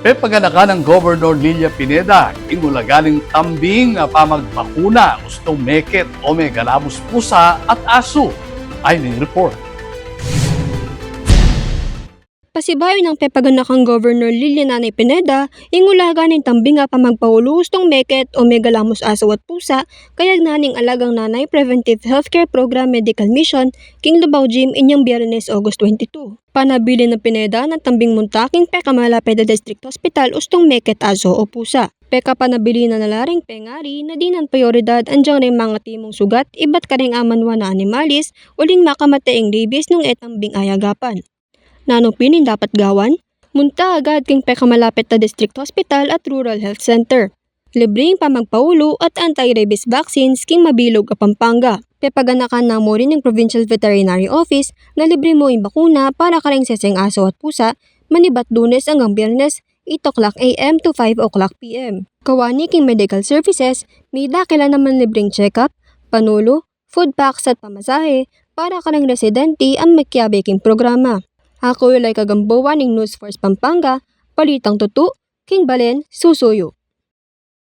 Paganakan ng Governor Lilia Pineda, ingulagaling tambing pamagbakuna, gustong meket o may galamos pusa at aso. Ay may report. Pasibayo ng pepaganakang Governor Lilia Nanay Pineda, ingulaga ng tambing nga pamagpahulustong meket o megalamos aso at pusa, kayag naning alagang nanay Preventive Healthcare Program Medical Mission, King Lubao Gym inyong Biyernes, August 22. Panabili ng Pineda ng tambing muntaking pekamalapit na District Hospital ustong meket aso o pusa. Peka panabili na nalaring pengari na di ng prioridad andyang rin mga timong sugat iba't karing amanwa na animalis uling makamateing rabies nung etambing ayagapan. Nanong pinin dapat gawan? Munta agad king pekamalapit na District Hospital at Rural Health Center. Libreng pamagpaulo at anti-rabies vaccines king Mabilog a Pampanga. Pepaganakan na mo rin ng Provincial Veterinary Office na libre mo yung bakuna para karing seseng aso at pusa manibat Lunes hanggang Biyernes 8 o'clock AM to 5 o'clock PM. Kawani king medical services, may dakila naman libreng check-up, panulo, food packs at pamasahe para karing residente ang magkiyabe king programa. Ako ilay kagambawa ng News Force Pampanga, Palitang Tutu, King Balen, Susuyo.